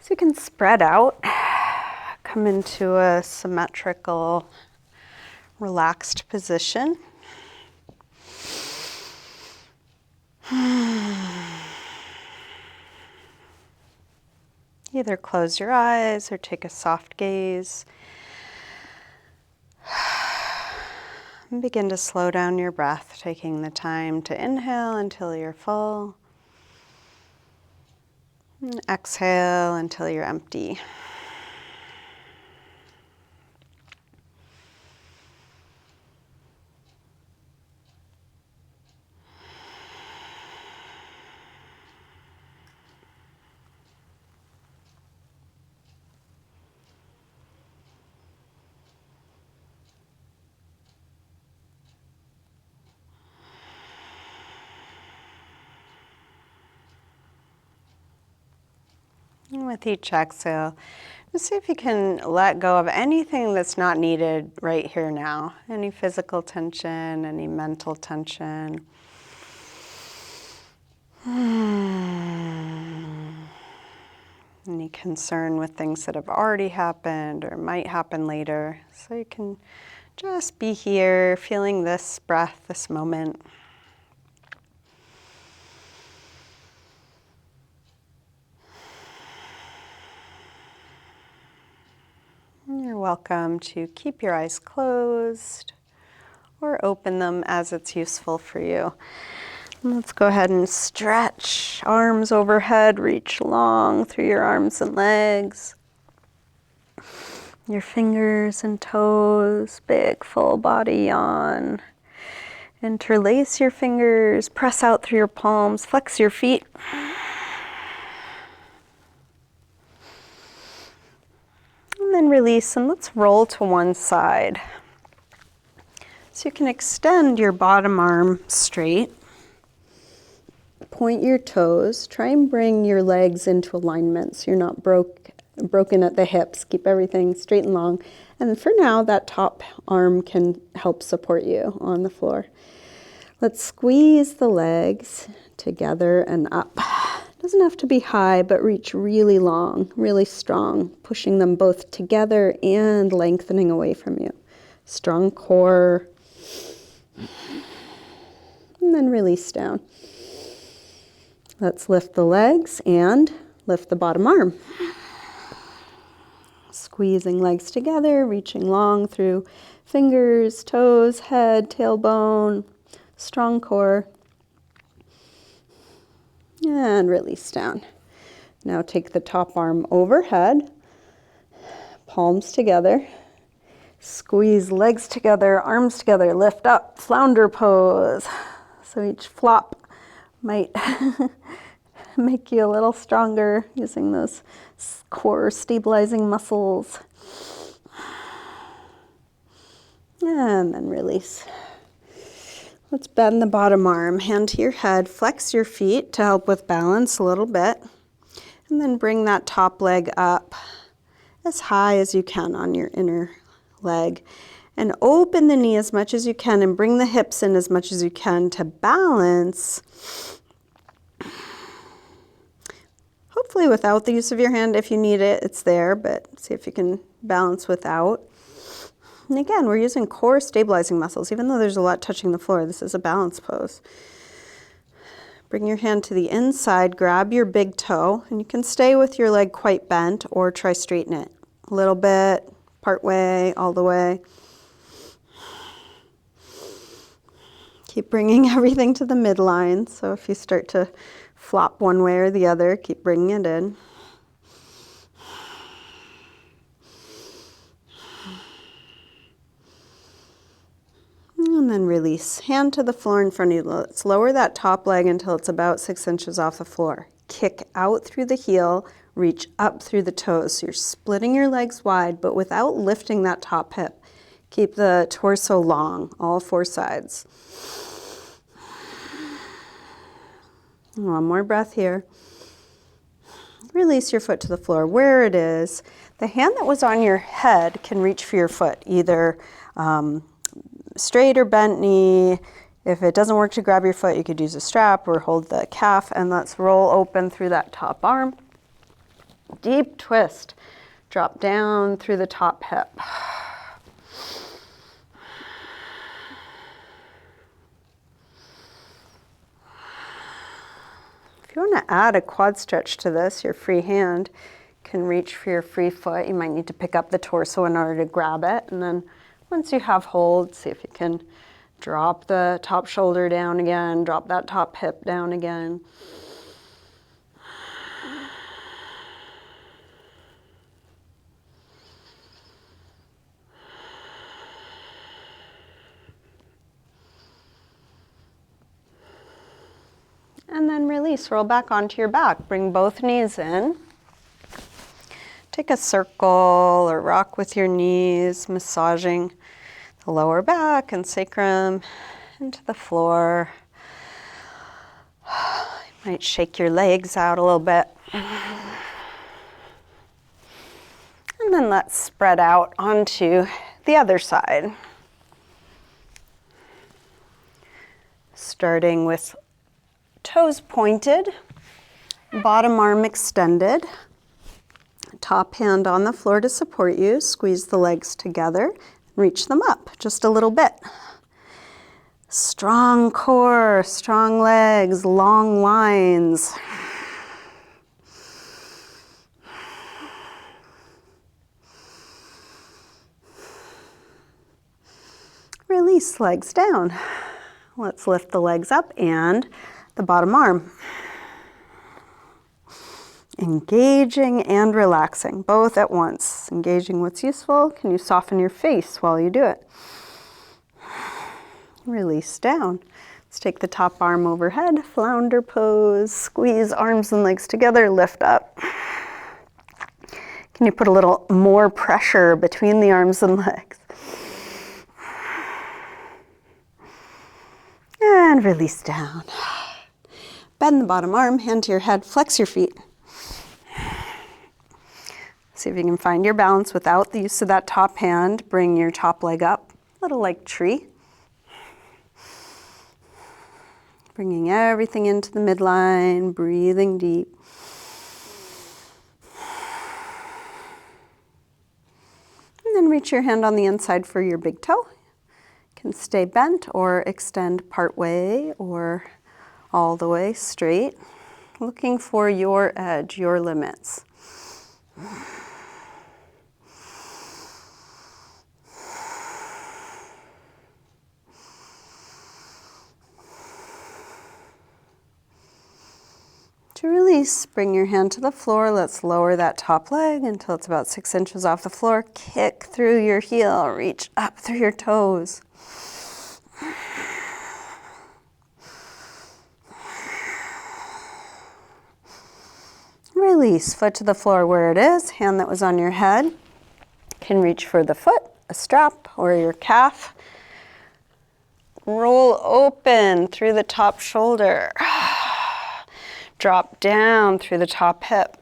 So you can spread out, come into a symmetrical, relaxed position. Either close your eyes or take a soft gaze. And begin to slow down your breath, taking the time to inhale until you're full. And exhale until you're empty. And with each exhale, just see if you can let go of anything that's not needed right here now. Any physical tension, any mental tension. Any concern with things that have already happened or might happen later. So you can just be here, feeling this breath, this moment. You're welcome to keep your eyes closed or open them as it's useful for you. And let's go ahead and stretch. Arms overhead, reach long through your arms and legs. Your fingers and toes, big full body yawn. Interlace your fingers, press out through your palms, flex your feet. And then release, and let's roll to one side. So you can extend your bottom arm straight. Point your toes. Try and bring your legs into alignment so you're not broken at the hips. Keep everything straight and long. And for now, that top arm can help support you on the floor. Let's squeeze the legs together and up. Doesn't have to be high, but reach really long, really strong, pushing them both together and lengthening away from you. Strong core. And then release down. Let's lift the legs and lift the bottom arm. Squeezing legs together, reaching long through fingers, toes, head, tailbone, strong core. And release down. Now take the top arm overhead, palms together, squeeze legs together, arms together, lift up, flounder pose. So each flop might make you a little stronger using those core stabilizing muscles. And then release. Let's bend the bottom arm, hand to your head, flex your feet to help with balance a little bit, and then bring that top leg up as high as you can on your inner leg. And open the knee as much as you can and bring the hips in as much as you can to balance. Hopefully without the use of your hand. If you need it, it's there, but see if you can balance without. And again, we're using core stabilizing muscles. Even though there's a lot touching the floor, this is a balance pose. Bring your hand to the inside, grab your big toe, and you can stay with your leg quite bent or try straighten it. A little bit, part way, all the way. Keep bringing everything to the midline. So if you start to flop one way or the other, keep bringing it in. And then release. Hand to the floor in front of you. Let's lower that top leg until it's about 6 inches off the floor. Kick out through the heel, reach up through the toes. So you're splitting your legs wide, but without lifting that top hip. Keep the torso long, all 4 sides. One more breath here. Release your foot to the floor where it is. The hand that was on your head can reach for your foot, either straight or bent knee. If it doesn't work to grab your foot, you could use a strap or hold the calf, and let's roll open through that top arm. Deep twist. Drop down through the top hip. If you want to add a quad stretch to this, your free hand can reach for your free foot. You might need to pick up the torso in order to grab it. And then once you have hold, see if you can drop the top shoulder down again, drop that top hip down again. And then release, roll back onto your back. Bring both knees in. Take a circle or rock with your knees, massaging the lower back and sacrum into the floor. You might shake your legs out a little bit. And then let's spread out onto the other side. Starting with toes pointed, bottom arm extended, top hand on the floor to support you. Squeeze the legs together, reach them up just a little bit. Strong core, strong legs, long lines. Release legs down. Let's lift the legs up and the bottom arm. Engaging and relaxing, both at once. Engaging what's useful. Can you soften your face while you do it? Release down. Let's take the top arm overhead, flounder pose, squeeze arms and legs together, lift up. Can you put a little more pressure between the arms and legs? And release down. Bend the bottom arm, hand to your head, flex your feet. See if you can find your balance without the use of that top hand. Bring your top leg up, a little like tree. Bringing everything into the midline, breathing deep. And then reach your hand on the inside for your big toe. You can stay bent or extend part way or all the way straight. Looking for your edge, your limits. To release, bring your hand to the floor. Let's lower that top leg until it's about 6 inches off the floor. Kick through your heel, reach up through your toes. Release, foot to the floor where it is. Hand that was on your head can reach for the foot, a strap, or your calf. Roll open through the top shoulder. Drop down through the top hip.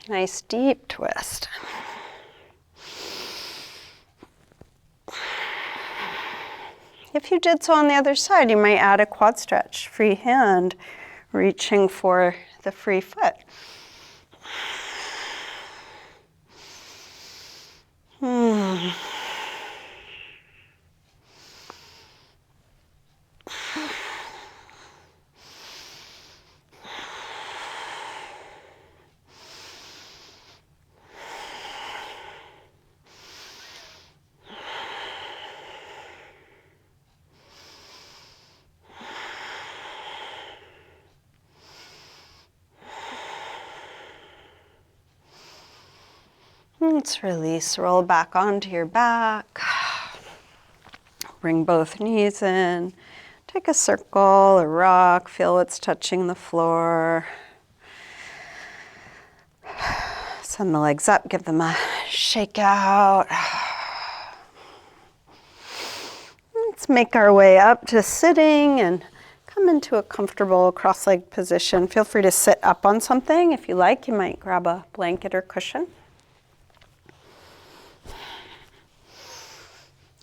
Nice deep twist. If you did so on the other side, you might add a quad stretch. Free hand, reaching for the free foot. Let's release, roll back onto your back. Bring both knees in. Take a circle, a rock, feel what's touching the floor. Send the legs up, give them a shake out. Let's make our way up to sitting and come into a comfortable cross-legged position. Feel free to sit up on something if you like. You might grab a blanket or cushion.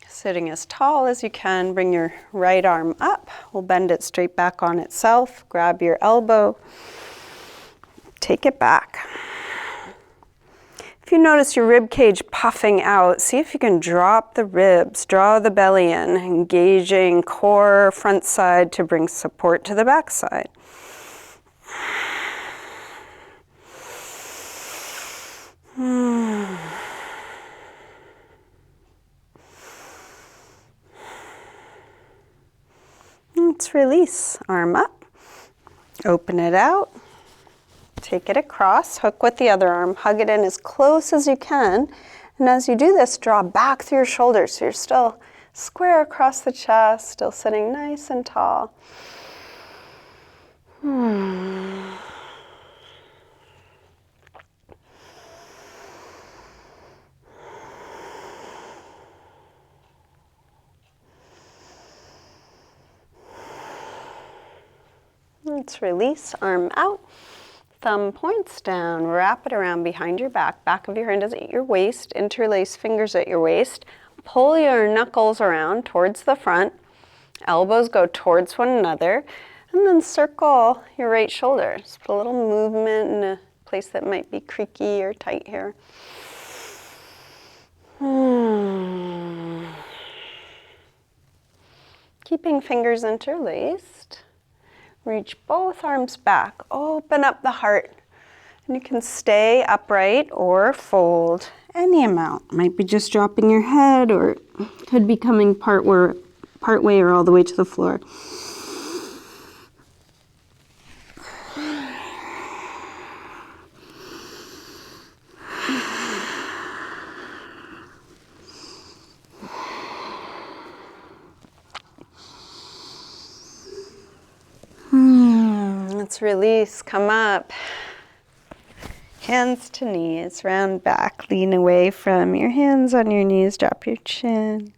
Sitting as tall as you can, bring your right arm up. We'll bend it straight back on itself. Grab your elbow. Take it back. If you notice your rib cage puffing out, see if you can drop the ribs, draw the belly in, engaging core, front side to bring support to the back side. Let's release. Arm up. Open it out. Take it across. Hook with the other arm. Hug it in as close as you can. And as you do this, draw back through your shoulders so you're still square across the chest, still sitting nice and tall. Let's release, arm out, thumb points down, wrap it around behind your back. Back of your hand is at your waist, interlace fingers at your waist. Pull your knuckles around towards the front, elbows go towards one another, and then circle your right shoulder. Just put a little movement in a place that might be creaky or tight here. Keeping fingers interlaced. Reach both arms back, open up the heart, and you can stay upright or fold any amount. Might be just dropping your head, or could be coming part way or all the way to the floor. Let's release, come up. Hands to knees, round back, lean away from your hands on your knees, drop your chin.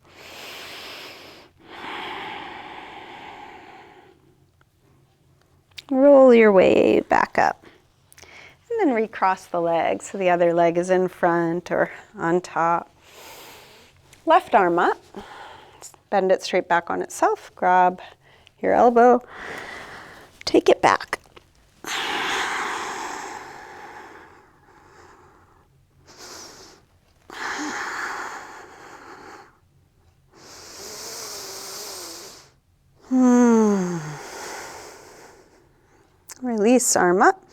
Roll your way back up. And then recross the legs so the other leg is in front or on top. Left arm up, bend it straight back on itself, grab your elbow, take it back. Release, arm up,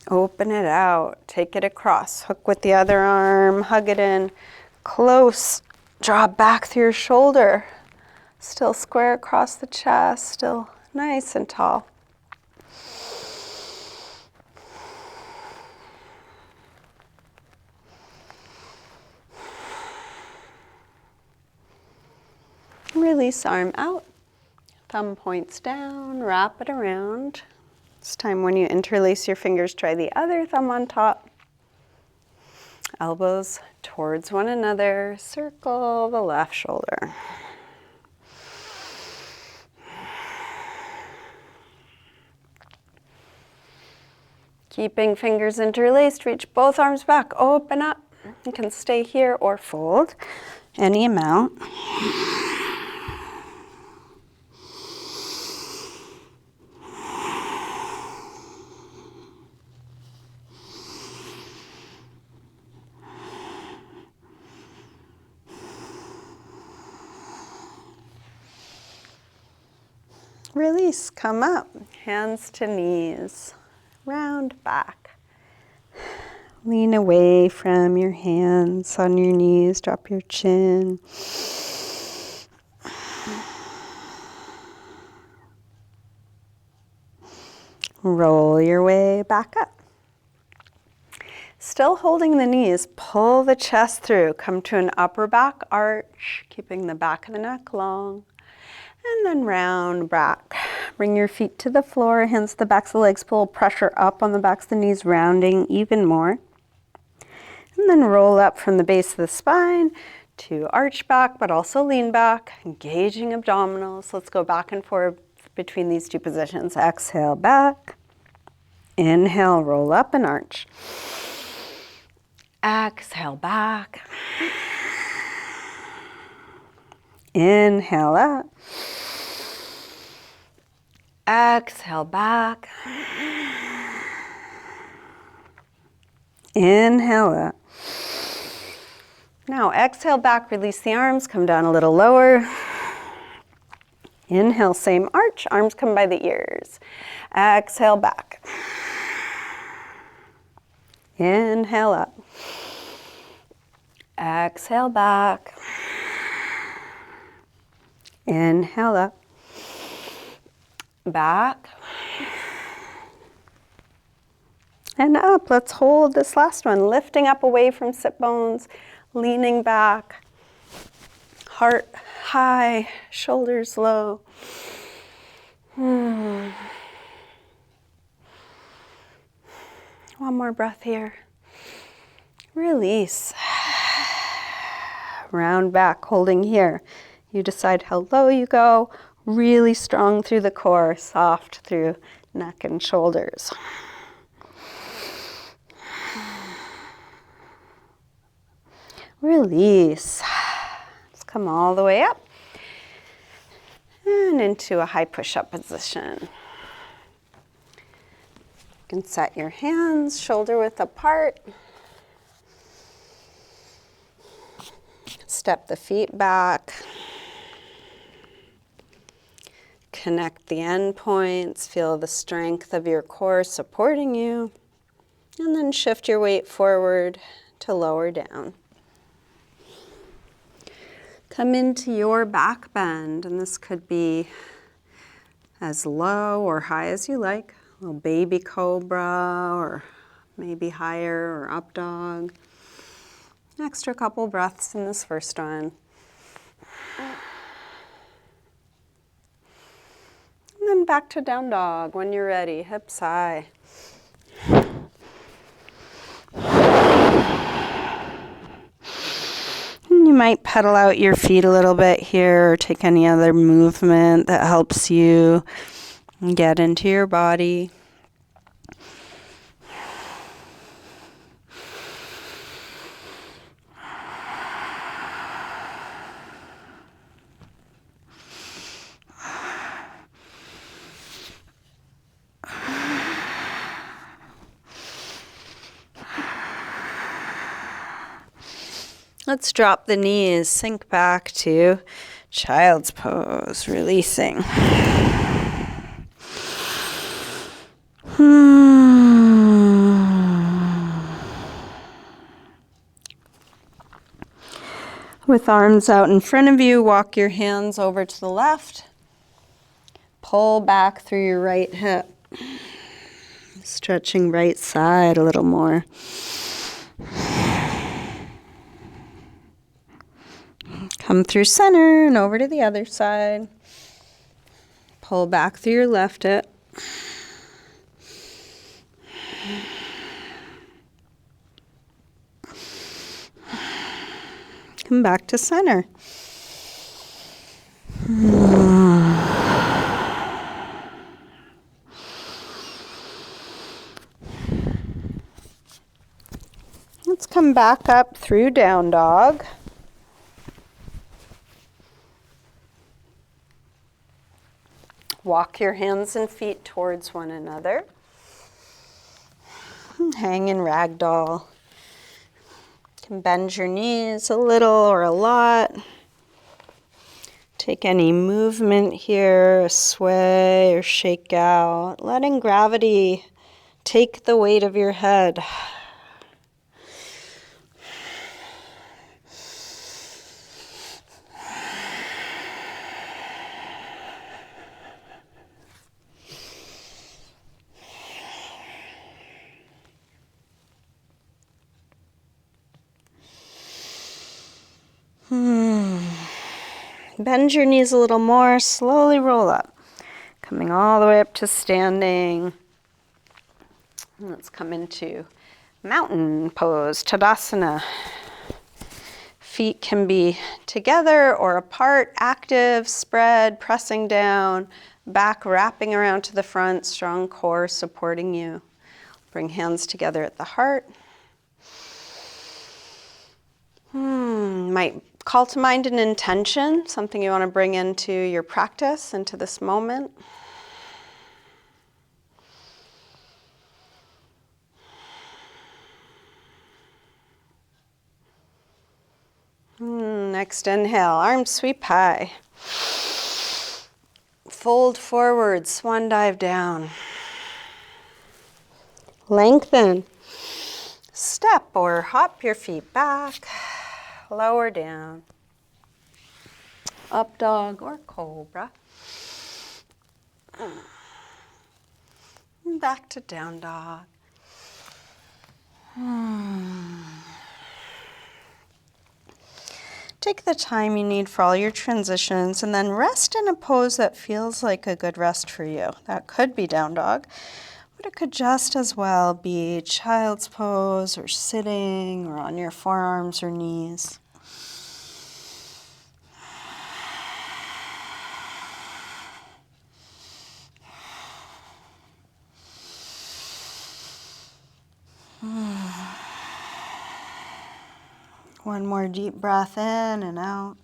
open it out, take it across, hook with the other arm, hug it in, close, draw back through your shoulder, still square across the chest, still nice and tall. Release, arm out, thumb points down, wrap it around. This time when you interlace your fingers, try the other thumb on top. Elbows towards one another, circle the left shoulder. Keeping fingers interlaced, reach both arms back, open up. You can stay here or fold any amount. Release, come up, hands to knees, round back. Lean away from your hands on your knees, drop your chin. Roll your way back up. Still holding the knees, pull the chest through, come to an upper back arch, keeping the back of the neck long. And then round back. Bring your feet to the floor, hands to the backs of the legs, pull pressure up on the backs of the knees, rounding even more. And then roll up from the base of the spine to arch back, but also lean back, engaging abdominals. Let's go back and forth between these two positions. Exhale back. Inhale, roll up and arch. Exhale back. Inhale up. Exhale back. Inhale up. Now exhale back, release the arms, come down a little lower. Inhale, same arch, arms come by the ears. Exhale back. Inhale up. Exhale back. Inhale up. Back. And up. Let's hold this last one. Lifting up away from sit bones, leaning back. Heart high, shoulders low. One more breath here. Release. Round back, holding here. You decide how low you go. Really strong through the core, soft through neck and shoulders. Release. Let's come all the way up and into a high push-up position. You can set your hands shoulder width apart. Step the feet back. Connect the end points. Feel the strength of your core supporting you. And then shift your weight forward to lower down. Come into your back bend, and this could be as low or high as you like. A little baby cobra, or maybe higher, or up dog. An extra couple breaths in this first one. And then back to down dog when you're ready, hips high. You might pedal out your feet a little bit here, or take any other movement that helps you get into your body. Let's drop the knees, sink back to child's pose, releasing. With arms out in front of you, walk your hands over to the left. Pull back through your right hip. Stretching right side a little more. Come through center and over to the other side. Pull back through your left hip. Come back to center. Let's come back up through down dog. Walk your hands and feet towards one another. Hang in ragdoll. You can bend your knees a little or a lot. Take any movement here, a sway or shake out, letting gravity take the weight of your head. Bend your knees a little more, slowly roll up. Coming all the way up to standing. Let's come into mountain pose, Tadasana. Feet can be together or apart, active, spread, pressing down, back wrapping around to the front, strong core supporting you. Bring hands together at the heart. Might call to mind an intention, something you want to bring into your practice, into this moment. Next inhale, arms sweep high. Fold forward, swan dive down. Lengthen. Step or hop your feet back. Lower down. Up dog or cobra. Back to down dog. Take the time you need for all your transitions and then rest in a pose that feels like a good rest for you. That could be down dog, but it could just as well be child's pose or sitting or on your forearms or knees. One more deep breath in and out.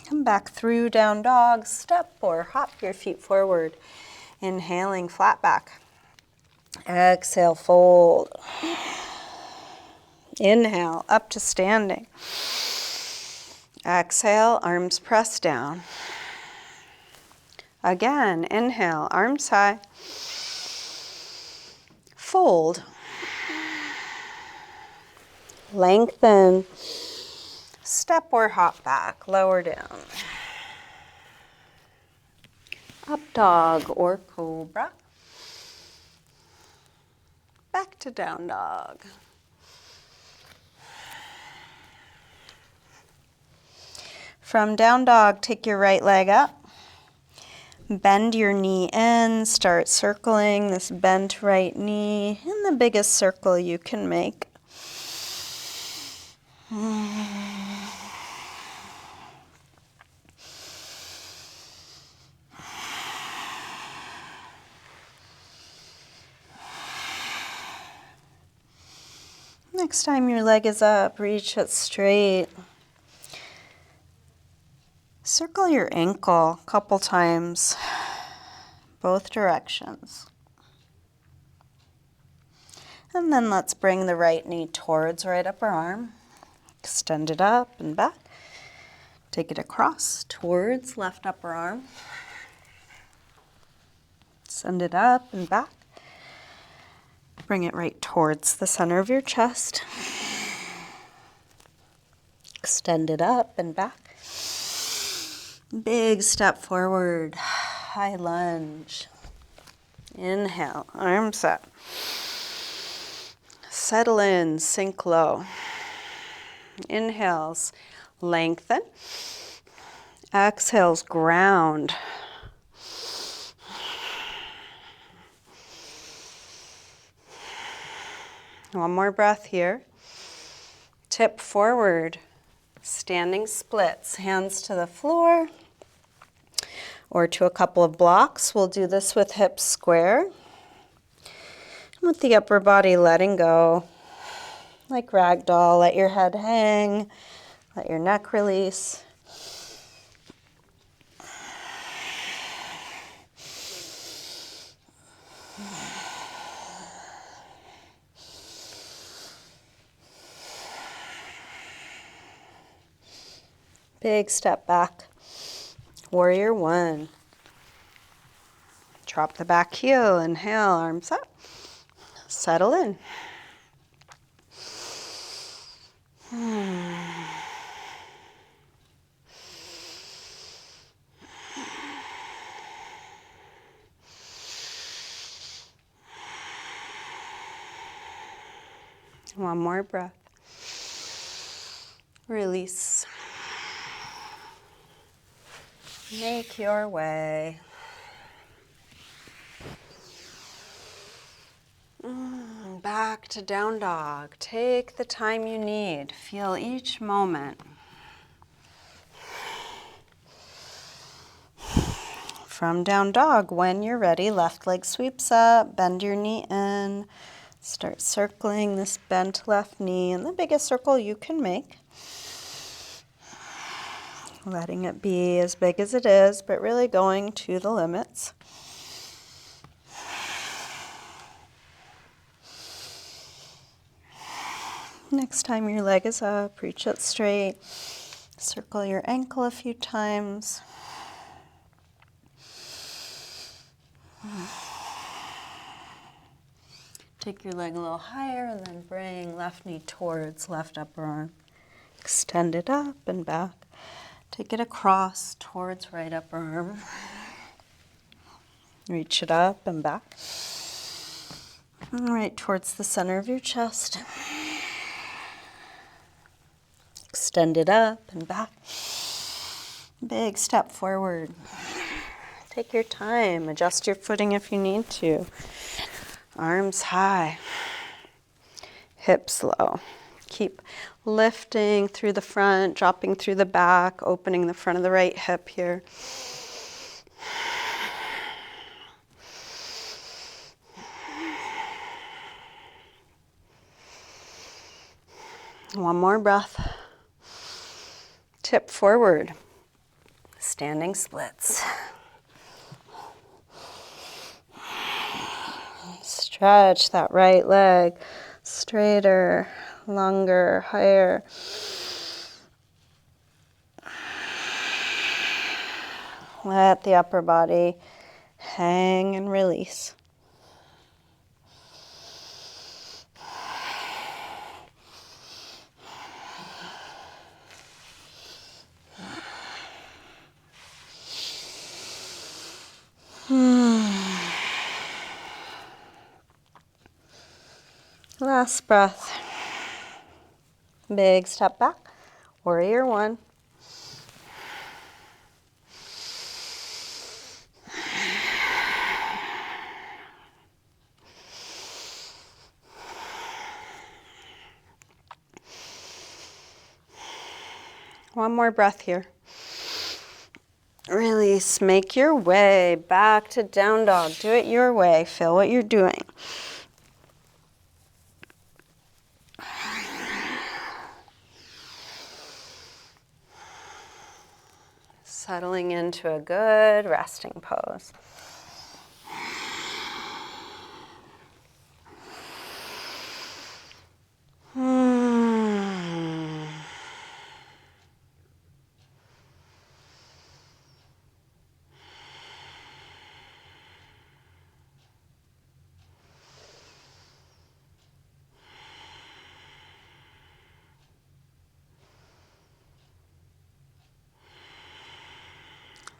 Come back through down dog, step or hop your feet forward. Inhaling, flat back. Exhale, fold. Inhale, up to standing. Exhale, arms press down. Again, inhale, arms high. Fold. Lengthen. Step or hop back, lower down. Up dog or cobra. Back to down dog. From down dog, take your right leg up. Bend your knee in, start circling this bent right knee in the biggest circle you can make. Next time your leg is up, reach it straight. Circle your ankle a couple times, both directions. And then let's bring the right knee towards right upper arm. Extend it up and back. Take it across towards left upper arm. Send it up and back. Bring it right towards the center of your chest. Extend it up and back. Big step forward, high lunge. Inhale, arms up. Settle in, sink low. Inhales, lengthen. Exhales, ground. One more breath here. Tip forward, standing splits, hands to the floor or to a couple of blocks. We'll do this with hips square. With the upper body letting go, like ragdoll, let your head hang, let your neck release. Big step back. Warrior one. Drop the back heel, inhale, arms up. Settle in. One more breath. Release. Make your way. Back to down dog. Take the time you need. Feel each moment. From down dog, when you're ready, left leg sweeps up, bend your knee in. Start circling this bent left knee in the biggest circle you can make. Letting it be as big as it is, but really going to the limits. Next time your leg is up, reach it straight. Circle your ankle a few times. Take your leg a little higher and then bring left knee towards left upper arm. Extend it up and back. Take it across towards right upper arm. Reach it up and back. And right towards the center of your chest. Extend it up and back. Big step forward. Take your time. Adjust your footing if you need to. Arms high. Hips low. Keep lifting through the front, dropping through the back, opening the front of the right hip here. One more breath. Tip forward. Standing splits. Stretch that right leg. Straighter, longer, higher. Let the upper body hang and release. Last breath. Big step back. Warrior one. One more breath here. Release. Make your way back to down dog. Do it your way. Feel what you're doing. Settling into a good resting pose.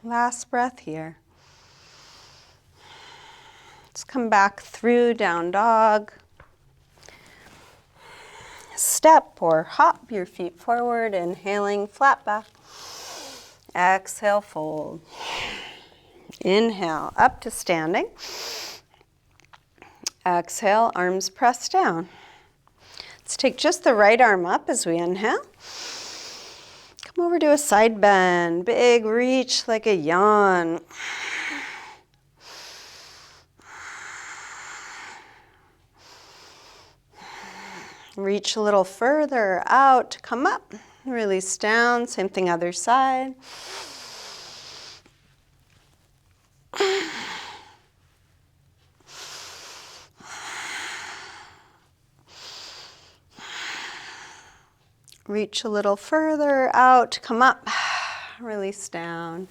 Last breath here. Let's come back through down dog. Step or hop your feet forward, inhaling, flat back. Exhale, fold. Inhale, up to standing. Exhale, arms pressed down. Let's take just the right arm up as we inhale. Come over to a side bend, big reach like a yawn. Reach a little further out, come up, release down, same thing other side. Reach a little further out, come up, release down.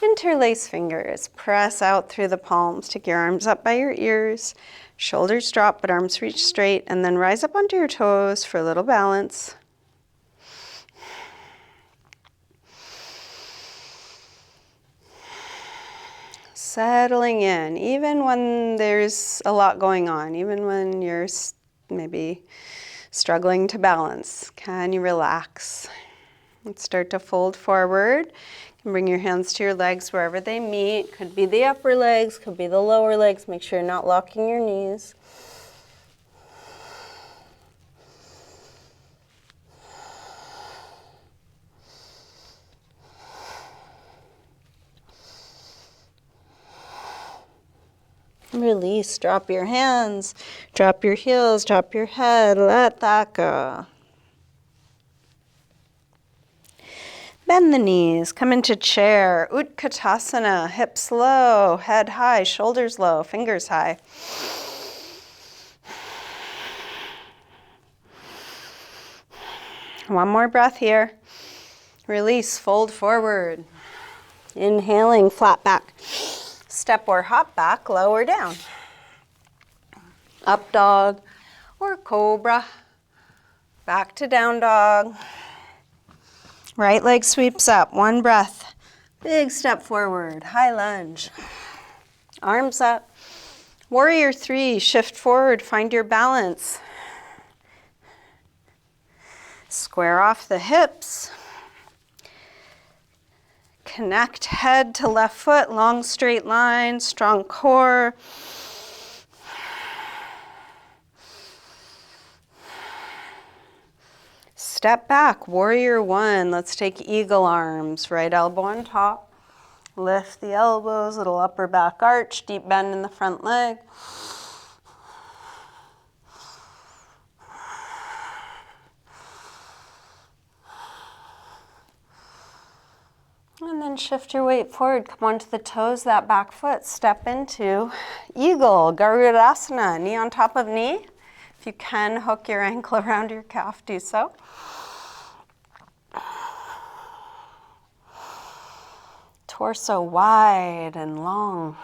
Interlace fingers, press out through the palms. Take your arms up by your ears, shoulders drop but arms reach straight, and then rise up onto your toes for a little balance. Settling in, even when there's a lot going on, even when you're maybe struggling to balance. Can you relax? Let's start to fold forward. You can bring your hands to your legs wherever they meet. Could be the upper legs, could be the lower legs. Make sure you're not locking your knees. Release, drop your hands, drop your heels, drop your head, let that go. Bend the knees, come into chair, Utkatasana, hips low, head high, shoulders low, fingers high. One more breath here. Release, fold forward. Inhaling, flat back. Step or hop back, lower down. Up dog or cobra. Back to down dog. Right leg sweeps up, one breath. Big step forward, high lunge. Arms up. Warrior 3, shift forward, find your balance. Square off the hips. Connect head to left foot, long straight line, strong core. Step back, warrior 1. Let's take eagle arms, right elbow on top. Lift the elbows, little upper back arch, deep bend in the front leg. And then shift your weight forward, come onto the toes, that back foot, step into eagle, Garudasana, knee on top of knee. If you can, hook your ankle around your calf, do so. Torso wide and long.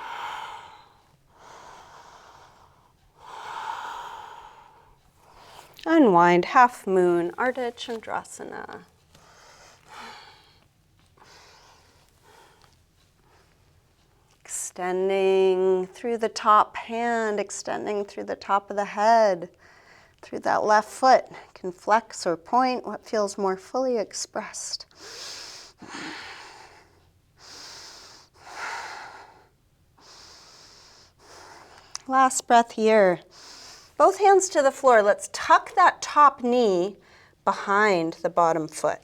Unwind, half moon, Ardha Chandrasana. Extending through the top hand, extending through the top of the head, through that left foot. You can flex or point, what feels more fully expressed. Last breath here. Both hands to the floor. Let's tuck that top knee behind the bottom foot.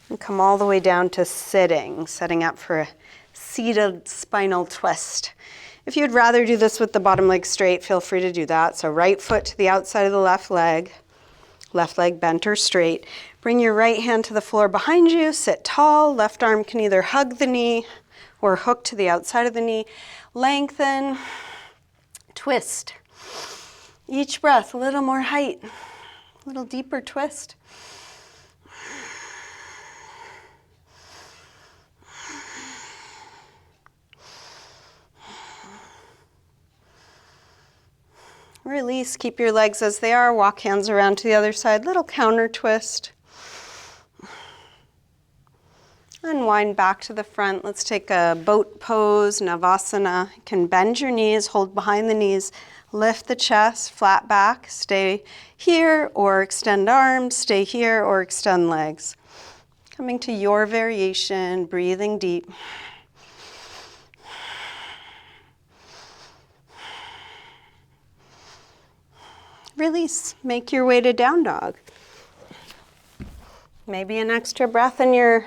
And come all the way down to sitting, setting up for a seated spinal twist. If you'd rather do this with the bottom leg straight, feel free to do that. So right foot to the outside of the left leg bent or straight. Bring your right hand to the floor behind you, sit tall. Left arm can either hug the knee or hook to the outside of the knee. Lengthen, twist. Each breath, a little more height, a little deeper twist. Release, keep your legs as they are, walk hands around to the other side, little counter twist. Unwind back to the front. Let's take a boat pose, Navasana. You can bend your knees, hold behind the knees, lift the chest, flat back, stay here or extend arms, stay here or extend legs. Coming to your variation, breathing deep. Release, make your way to down dog. Maybe an extra breath in your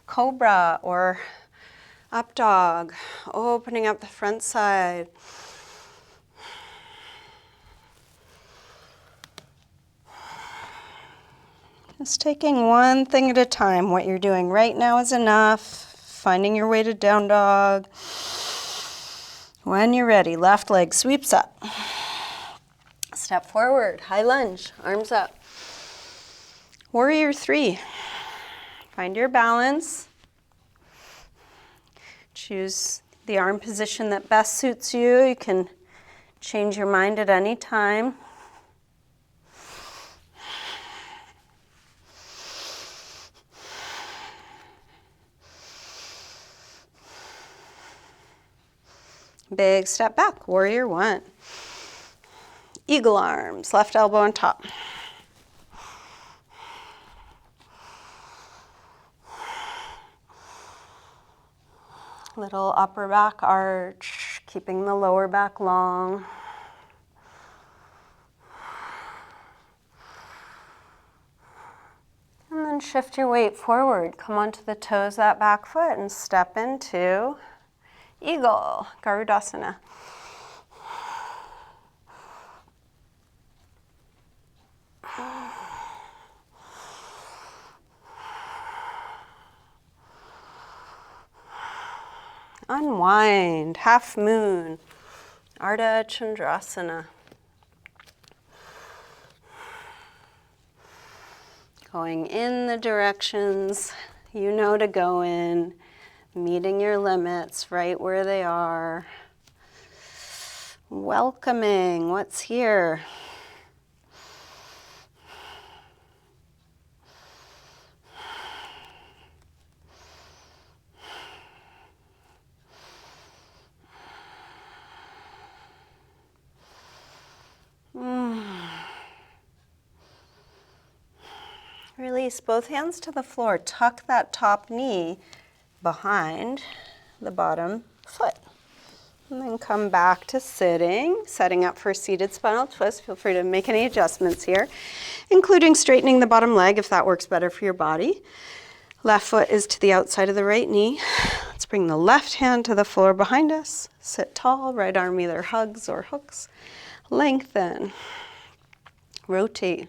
cobra or up dog, opening up the front side. Just taking one thing at a time. What you're doing right now is enough. Finding your way to down dog. When you're ready, left leg sweeps up. Step forward, high lunge, arms up. Warrior 3. Find your balance. Choose the arm position that best suits you. You can change your mind at any time. Big step back, warrior 1. Eagle arms, left elbow on top. Little upper back arch, keeping the lower back long. And then shift your weight forward. Come onto the toes, that back foot, and step into Eagle, Garudasana. Unwind, half moon, Ardha Chandrasana. Going in the directions you know to go in, meeting your limits right where they are. Welcoming what's here. Release both hands to the floor. Tuck that top knee behind the bottom foot. And then come back to sitting, setting up for a seated spinal twist. Feel free to make any adjustments here, including straightening the bottom leg if that works better for your body. Left foot is to the outside of the right knee. Let's bring the left hand to the floor behind us. Sit tall, right arm either hugs or hooks. Lengthen. Rotate.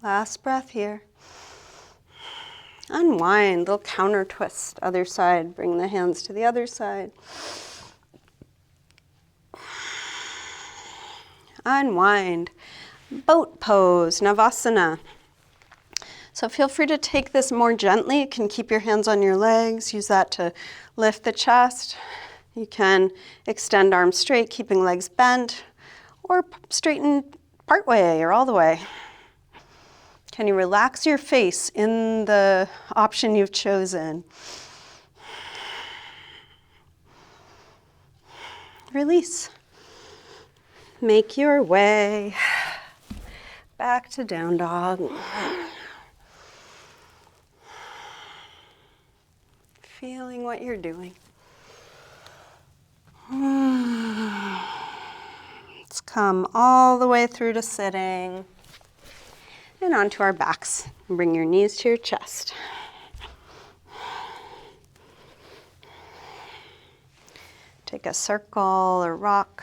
Last breath here. Unwind, little counter twist, other side. Bring the hands to the other side. Unwind. Boat pose, Navasana. So feel free to take this more gently. You can keep your hands on your legs. Use that to lift the chest. You can extend arms straight, keeping legs bent, or straighten part way or all the way. Can you relax your face in the option you've chosen? Release. Make your way back to down dog. Feeling what you're doing. Let's come all the way through to sitting. And onto our backs. Bring your knees to your chest. Take a circle or rock.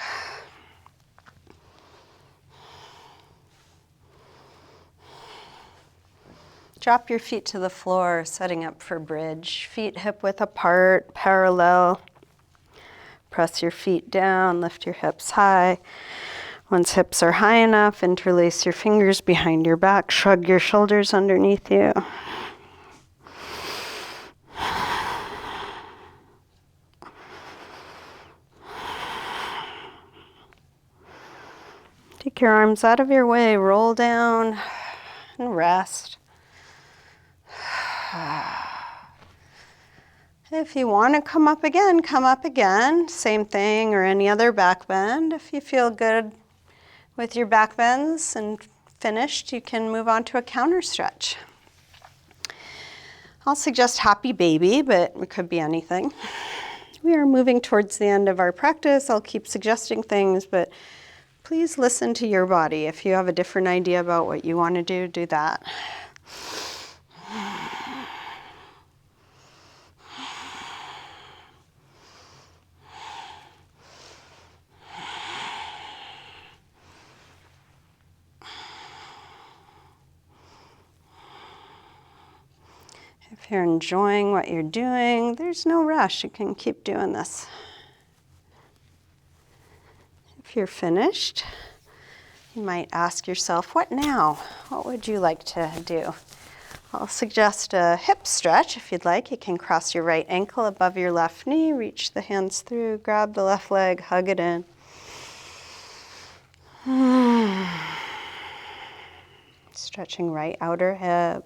Drop your feet to the floor, setting up for bridge. Feet hip width apart, parallel. Press your feet down, lift your hips high. Once hips are high enough, interlace your fingers behind your back, shrug your shoulders underneath you. Take your arms out of your way, roll down and rest. If you want to come up again, come up again. Same thing or any other back bend. If you feel good with your back bends and finished, you can move on to a counter stretch. I'll suggest happy baby, but it could be anything. We are moving towards the end of our practice. I'll keep suggesting things, but please listen to your body. If you have a different idea about what you want to do that. If you're enjoying what you're doing, there's no rush. You can keep doing this. If you're finished, you might ask yourself, what now? What would you like to do? I'll suggest a hip stretch if you'd like. You can cross your right ankle above your left knee, reach the hands through, grab the left leg, hug it in. Stretching right outer hip.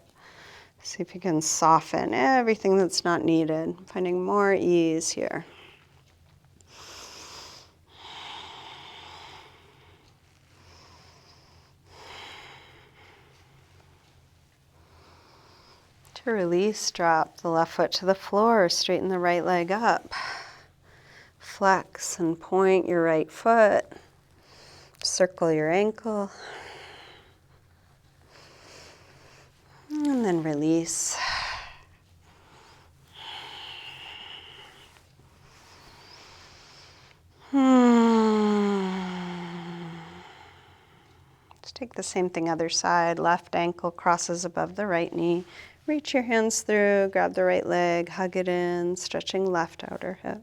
See if you can soften everything that's not needed. Finding more ease here. To release, drop the left foot to the floor, straighten the right leg up. Flex and point your right foot. Circle your ankle. And then release. Let's take the same thing other side. Left ankle crosses above the right knee. Reach your hands through, grab the right leg, hug it in, stretching left outer hip.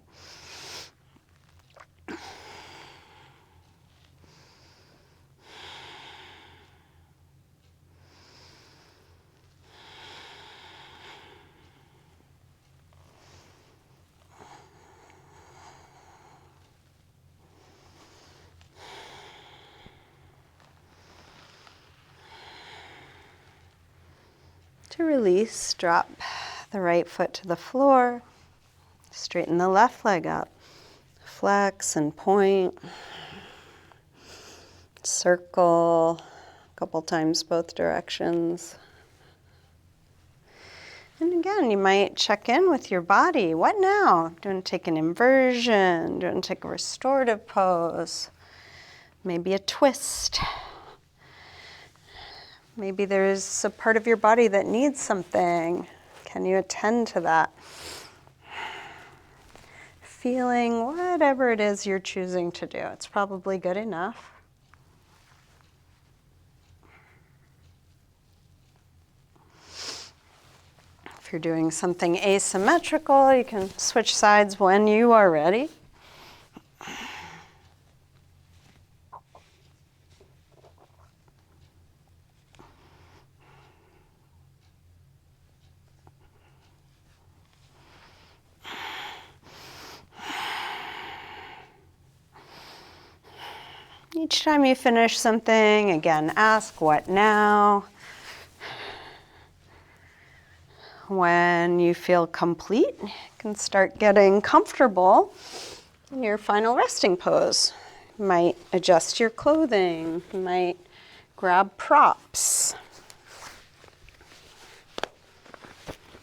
To release, drop the right foot to the floor, straighten the left leg up, flex and point, circle a couple times both directions. And again, you might check in with your body. What now? Do you want to take an inversion? Do you want to take a restorative pose? Maybe a twist. Maybe there's a part of your body that needs something. Can you attend to that? Feeling whatever it is you're choosing to do. It's probably good enough. If you're doing something asymmetrical, you can switch sides when you are ready. Each time you finish something, again, ask, what now? When you feel complete, you can start getting comfortable in your final resting pose. You might adjust your clothing. You might grab props.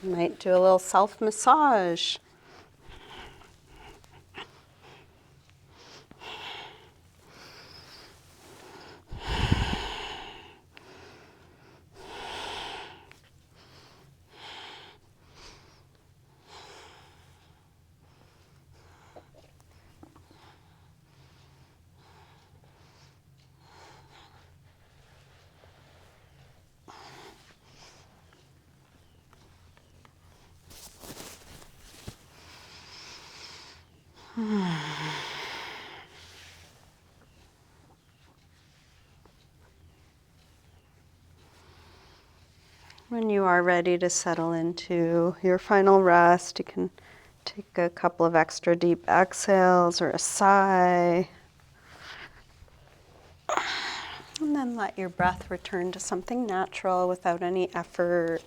You might do a little self-massage. When you are ready to settle into your final rest, you can take a couple of extra deep exhales or a sigh. And then let your breath return to something natural without any effort.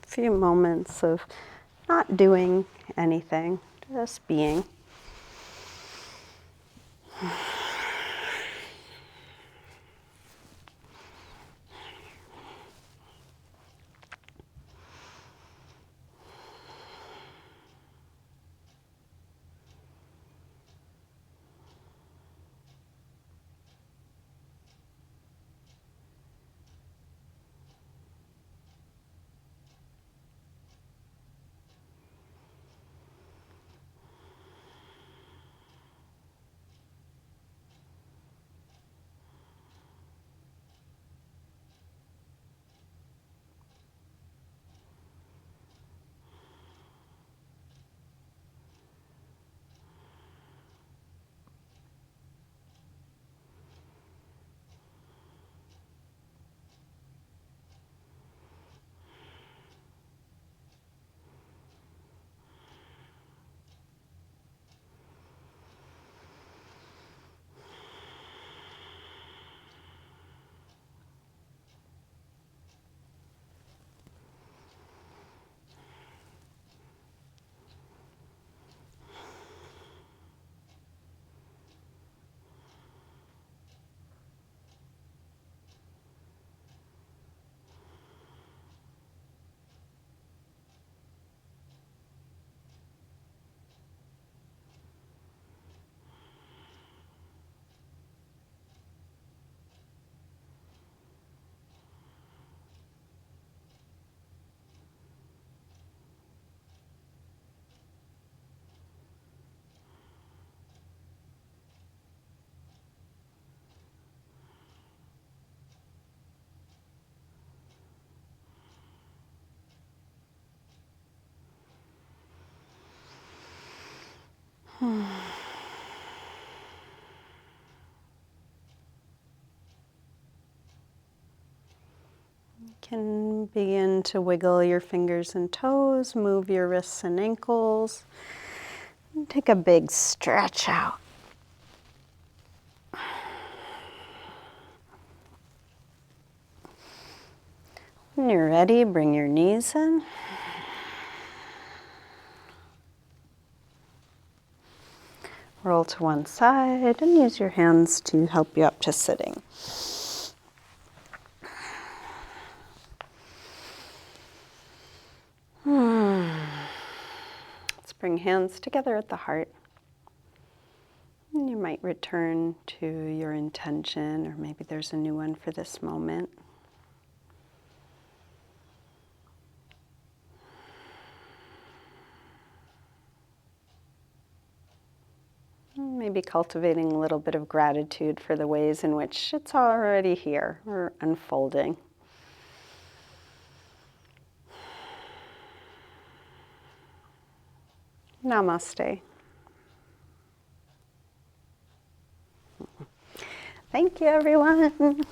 A few moments of not doing anything, just being. You can begin to wiggle your fingers and toes, move your wrists and ankles. And take a big stretch out. When you're ready, bring your knees in. Roll to one side and use your hands to help you up to sitting. Let's bring hands together at the heart. And you might return to your intention, or maybe there's a new one for this moment. Maybe cultivating a little bit of gratitude for the ways in which it's already here or unfolding. Namaste. Thank you, everyone.